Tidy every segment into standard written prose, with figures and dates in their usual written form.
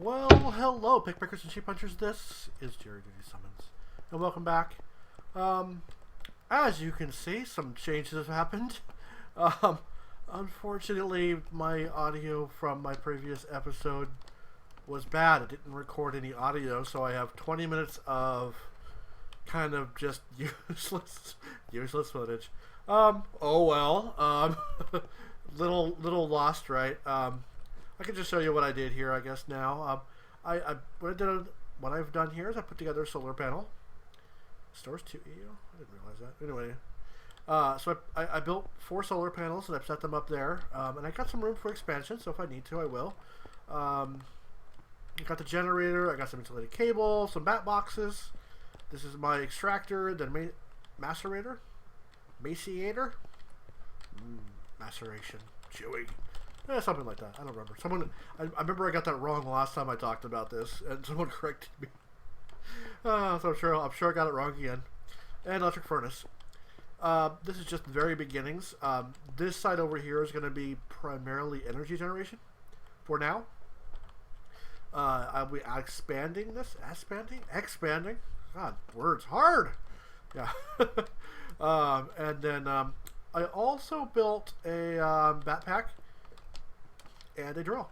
Well, hello, pickpickers and sheep punchers. This is JuryDutySummons, and welcome back. As you can see, some changes have happened. Um, Unfortunately, my audio from my previous episode was bad. It didn't record any audio, so I have 20 minutes of kind of just useless footage. Oh well. Little lost, right? I can just show you what I did here, I guess now. What I've done here is I put together a solar panel. Stores 2 EU? I didn't realize that. Anyway, so I built 4 solar panels and I've set them up there. And I got some room for expansion, so if I need to, I will. I got the generator, I got some insulated cable, some bat boxes. This is my extractor, then macerator? Maciator? Maceration. Chewy. Yeah, something like that. I don't remember. I remember I got that wrong last time I talked about this, and someone corrected me. So I'm sure I got it wrong again. And electric furnace. This is just the very beginnings. This side over here is going to be primarily energy generation for now. I'll be expanding this. Expanding. God, words hard. Yeah. And then I also built a backpack and a drill,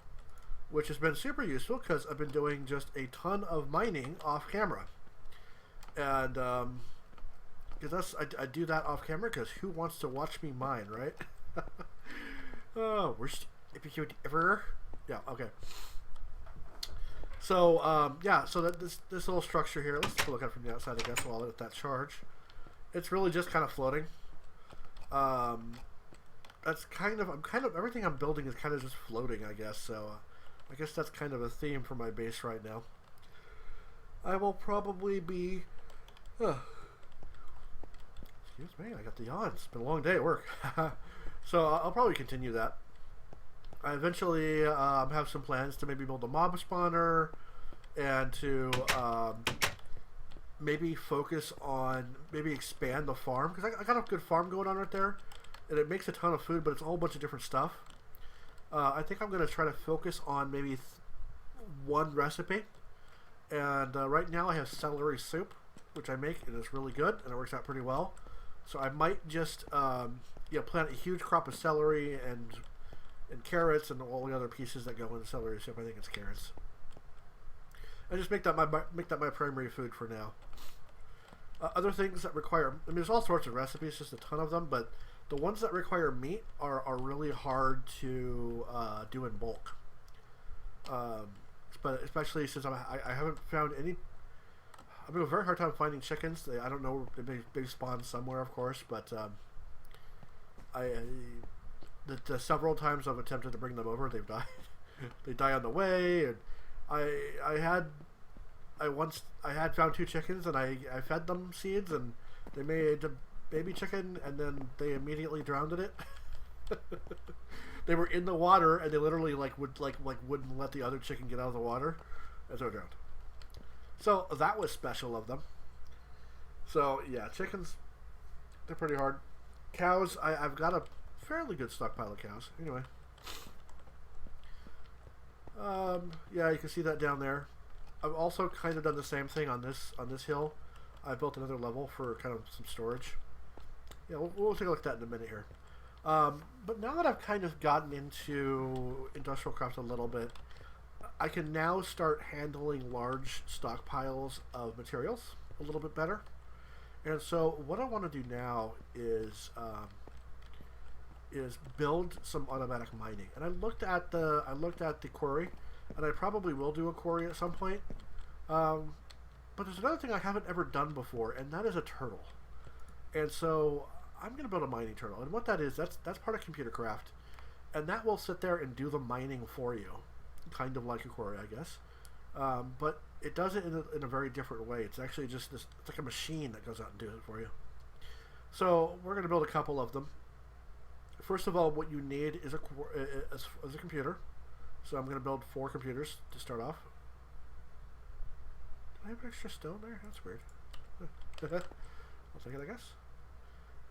which has been super useful because I've been doing just a ton of mining off camera. And because I do that off camera because who wants to watch me mine, right? Oh, worst episode ever. Yeah, okay. So yeah, so that this little structure here, let's take a look at it from the outside, I guess, while I let that charge. It's really just kind of floating. That's kind of everything I'm building is kind of just floating, I guess. So I guess that's kind of a theme for my base right now. I will probably be excuse me, I got the yawn. It's been a long day at work. So I'll probably continue that. I eventually have some plans to maybe build a mob spawner and to maybe focus on expand the farm, because I got a good farm going on right there. And it makes a ton of food, but it's a whole bunch of different stuff. I think I'm going to try to focus on maybe one recipe. And right now I have celery soup, which I make, and it's really good, and it works out pretty well. So I might just plant a huge crop of celery and carrots and all the other pieces that go into celery soup. I think it's carrots. I just make that my primary food for now. Other things that require, there's all sorts of recipes, just a ton of them, but the ones that require meat are really hard to do in bulk. But especially since I haven't found any. I'm having a very hard time finding chickens. I don't know. They may spawn somewhere, of course, but the several times I've attempted to bring them over, they've died. They die on the way, and I had found 2 chickens, and I fed them seeds, and they made a baby chicken, and then they immediately drowned in it. They were in the water, and they literally wouldn't let the other chicken get out of the water, and so drowned. So that was special of them. So yeah, chickens, they're pretty hard. Cows, I've got a fairly good stockpile of cows. Anyway, yeah, you can see that down there. I've also kind of done the same thing on this hill. I built another level for kind of some storage. Yeah, we'll take a look at that in a minute here. But now that I've kind of gotten into industrial crafts a little bit, I can now start handling large stockpiles of materials a little bit better. And so what I want to do now is build some automatic mining. And I looked at the quarry, and I probably will do a quarry at some point. But there's another thing I haven't ever done before, and that is a turtle. And so I'm going to build a mining turtle. And what that is, that's part of computer craft. And that will sit there and do the mining for you. Kind of like a quarry, I guess. But it does it in a very different way. It's actually just it's like a machine that goes out and does it for you. So we're going to build a couple of them. First of all, what you need is a computer. So I'm going to build 4 computers to start off. Do I have extra stone there? That's weird. I'll take it, I guess.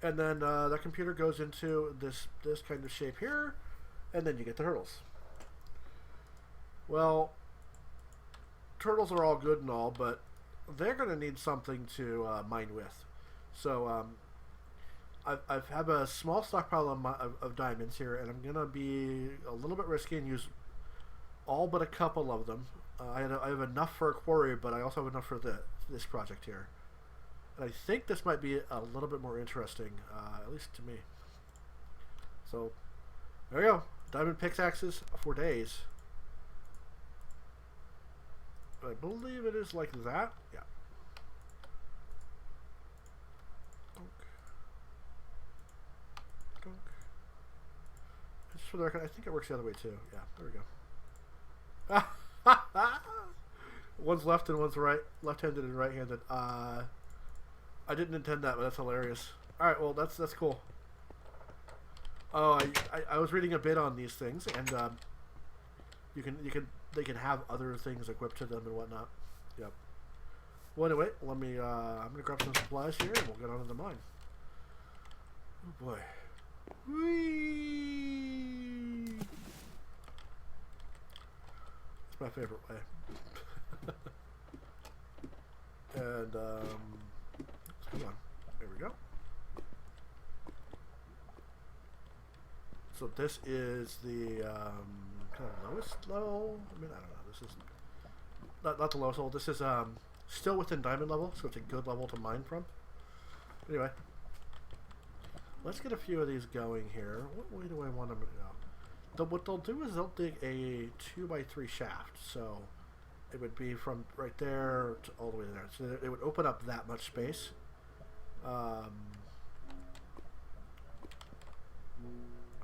And then that computer goes into this kind of shape here, and then you get the hurdles. Well, turtles are all good and all, but they're going to need something to mine with. So I have a small stockpile of diamonds here, and I'm going to be a little bit risky and use all but a couple of them. I have enough for a quarry, but I also have enough for this project here. And I think this might be a little bit more interesting, at least to me. So, there we go. Diamond pickaxes for days. I believe it is like that. Yeah. Donk. Donk. Just for the record, I think it works the other way too. Yeah, there we go. One's left and one's right. Left-handed and right-handed. I didn't intend that, but that's hilarious. Alright, well, that's cool. Oh, I was reading a bit on these things, and they can have other things equipped to them and whatnot. Yep. Well, anyway, let me. I'm gonna grab some supplies here, and we'll get on to the mine. Oh boy. Whee! It's my favorite way. And come on. There we go. So this is the kind of lowest level. I mean, I don't know. This is not the lowest level. This is still within diamond level, so it's a good level to mine from. Anyway, let's get a few of these going here. What way do I want them to go? What they'll do is they'll dig a 2x3 shaft. So it would be from right there to all the way there. So it would open up that much space.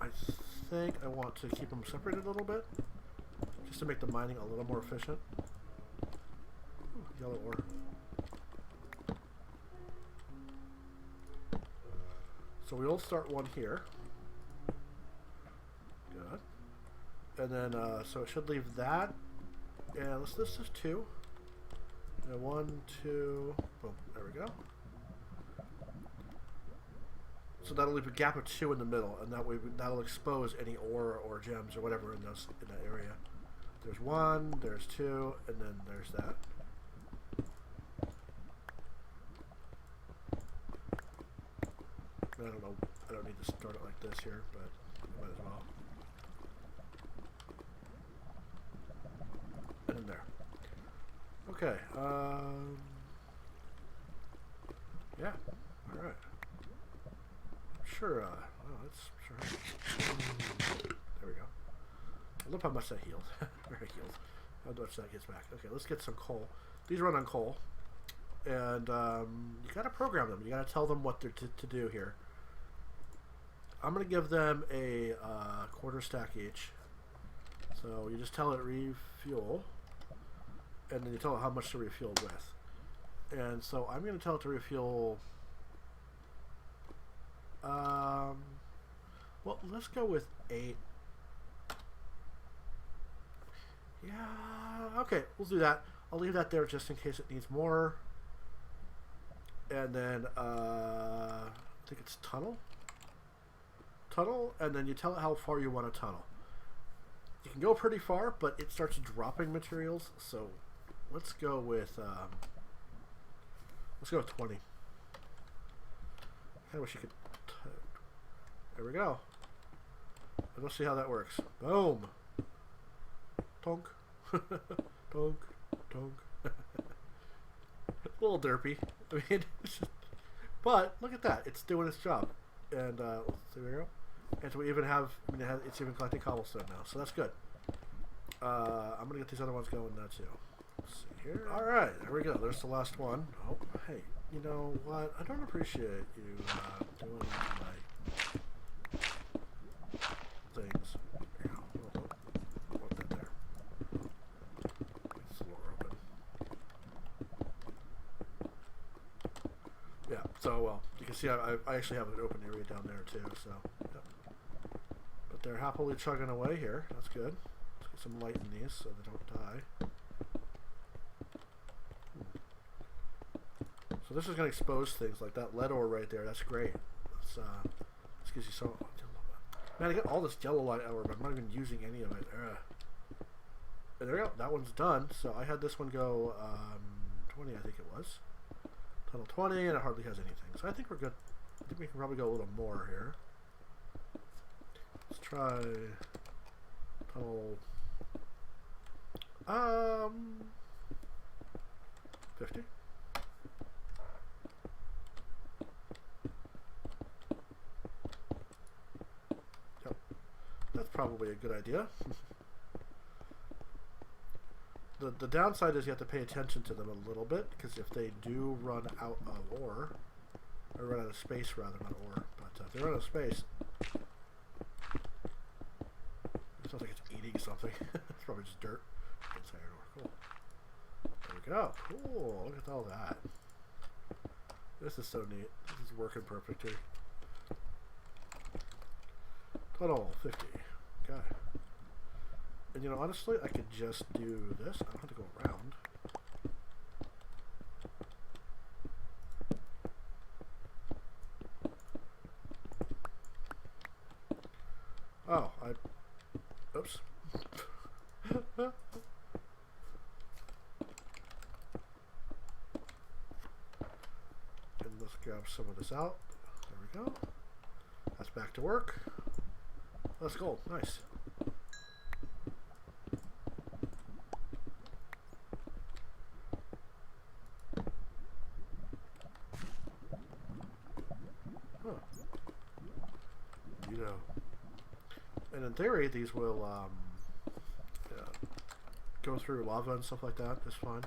I think I want to keep them separated a little bit, just to make the mining a little more efficient. Ooh, yellow ore. So we'll start one here. Good. And then, so it should leave that. And let's just two. And 1, 2, boom, there we go. So that'll leave a gap of 2 in the middle, and that way that'll expose any ore or gems or whatever in that area. There's 1, there's 2, and then there's that. I don't know. I don't need to start it like this here, but I might as well. And in there. Okay. Yeah. All right. Sure, that's sure. There we go. I love how much that healed. Very healed. How much that gets back. Okay, let's get some coal. These run on coal. And you gotta program them. You gotta tell them what they're to do here. I'm gonna give them a quarter stack each. So you just tell it refuel. And then you tell it how much to refuel with. And so I'm gonna tell it to refuel. Well, let's go with 8. Yeah, okay, we'll do that. I'll leave that there just in case it needs more. And then, I think it's tunnel. Tunnel, and then you tell it how far you want to tunnel. You can go pretty far, but it starts dropping materials, so let's go with 20. I wish you could. There we go. And let's see how that works. Boom. Tonk. Tonk. Tonk. A little derpy. I mean, but look at that. It's doing its job. And there we go. And so we even have, I mean, it's even collecting cobblestone now. So that's good. I'm going to get these other ones going now too. Let's see here. Alright, there we go. There's the last one. Oh, hey. You know what? I don't appreciate you doing my things. Yeah, I want that there. It's a little open. Yeah, so well, you can see I actually have an open area down there too. So, yeah. But they're happily chugging away here. That's good. Let's get some light in these so they don't die. So this is going to expose things like that lead ore right there. That's great. This gives you so. Man, I get all this yellow light ore, but I'm not even using any of it. And there we go. That one's done. So I had this one go 20, I think it was. Tunnel 20, and it hardly has anything. So I think we're good. I think we can probably go a little more here. Let's try tunnel 50. Yep. That's probably a good idea. The downside is you have to pay attention to them a little bit, because if they do run out of ore, or run out of space rather, not ore, but if they run out of space, it sounds like it's eating something. It's probably just dirt. It's iron ore. Cool. There we go. Cool. Look at all that. This is so neat. This is working perfectly. Tunnel 50. Okay. And you know, honestly, I could just do this. I don't have to go around. Oh, oops. And let's grab some of this out. There we go. That's back to work. That's gold. Nice. And in theory, these will go through lava and stuff like that. It's fine.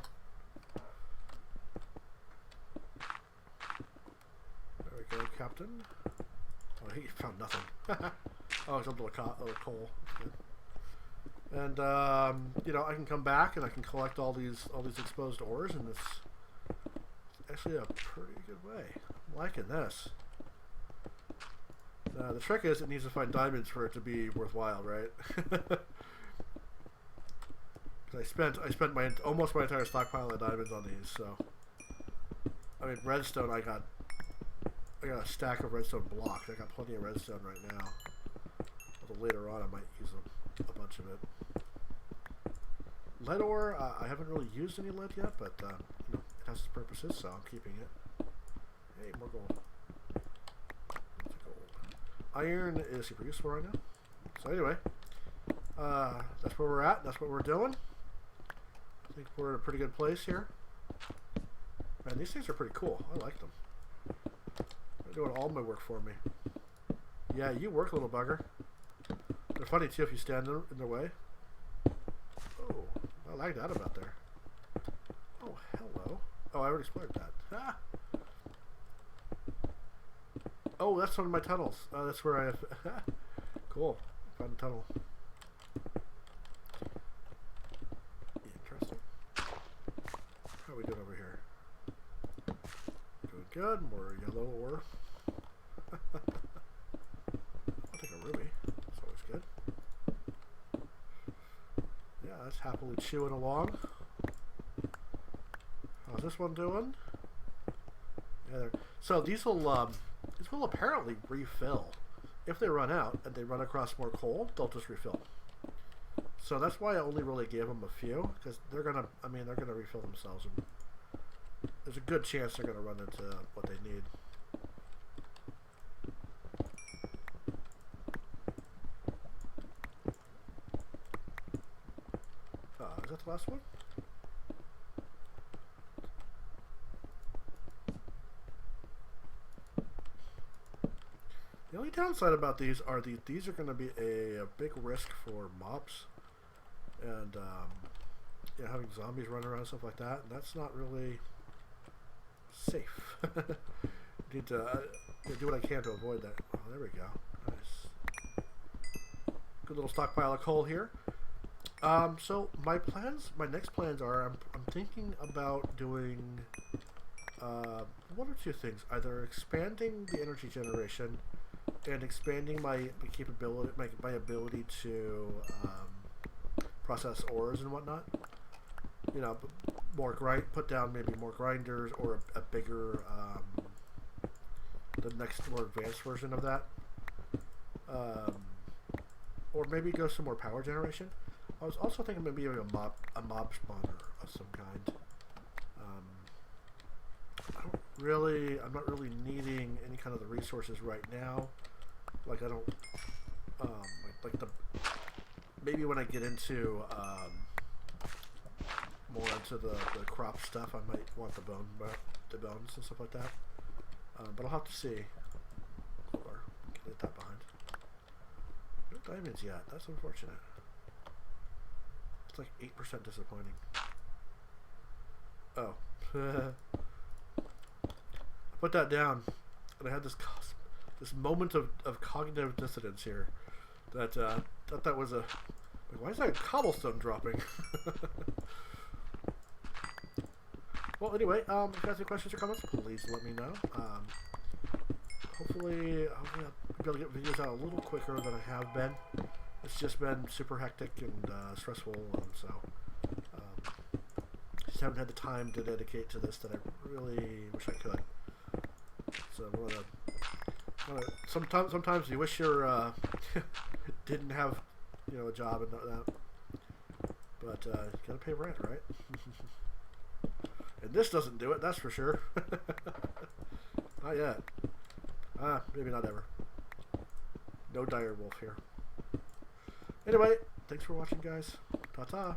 There we go, Captain. Oh, he found nothing. Oh, it's a little coal. Good. And you know, I can come back and I can collect all these exposed ores, and it's actually a pretty good way. I'm liking this. The trick is it needs to find diamonds for it to be worthwhile, right? Because I spent almost my entire stockpile of diamonds on these. So, I mean, redstone. I got a stack of redstone blocks. I got plenty of redstone right now. Although later on I might use a bunch of it. Lead ore. I haven't really used any lead yet, but you know, it has its purposes, so I'm keeping it. Hey, more gold. Iron is super useful right now. So anyway, that's where we're at. That's what we're doing. I think we're in a pretty good place here. Man, these things are pretty cool. I like them. They're doing all my work for me. Yeah, you work, little bugger. They're funny too if you stand in their way. Oh, I like that about there. Oh, hello. Oh, I already explored that. Ah! Oh, that's one of my tunnels. That's where I have... Cool. Found a tunnel. Interesting. How are we doing over here? Doing good. More yellow ore. I'll take a ruby. That's always good. Yeah, that's happily chewing along. How's this one doing? Yeah, so these will apparently refill. If they run out and they run across more coal, they'll just refill. So that's why I only really gave them a few, because they're gonna refill themselves, and there's a good chance they're gonna run into what they need. Is that the last one? The only downside about these are these are going to be a big risk for mobs, and yeah, having zombies run around and stuff like that. That's not really safe. Need to do what I can to avoid that. Oh, there we go. Nice. Good little stockpile of coal here. So my next plans are I'm thinking about doing one or two things. Either expanding the energy generation and expanding my capability, my ability to process ores and whatnot. You know, put down maybe more grinders, or a bigger, the next more advanced version of that. Or maybe go some more power generation. I was also thinking maybe a mob spawner of some kind. I'm not really needing any kind of the resources right now. Like I don't, maybe when I get into, more into the crop stuff, I might want the bones and stuff like that. But I'll have to see. Or get that behind. No diamonds yet. That's unfortunate. It's like 8% disappointing. Oh. I put that down, and I had this moment of cognitive dissonance here. That thought that was a. Like, why is that cobblestone dropping? Well, anyway, if you guys have any questions or comments, please let me know. Hopefully I'll be able to get videos out a little quicker than I have been. It's just been super hectic and stressful, and so just haven't had the time to dedicate to this that I really wish I could. So sometimes you wish you didn't have a job and that, but you gotta pay rent, right? And this doesn't do it, that's for sure. Not yet. Maybe not ever. No dire wolf here. Anyway, thanks for watching, guys. Ta-ta.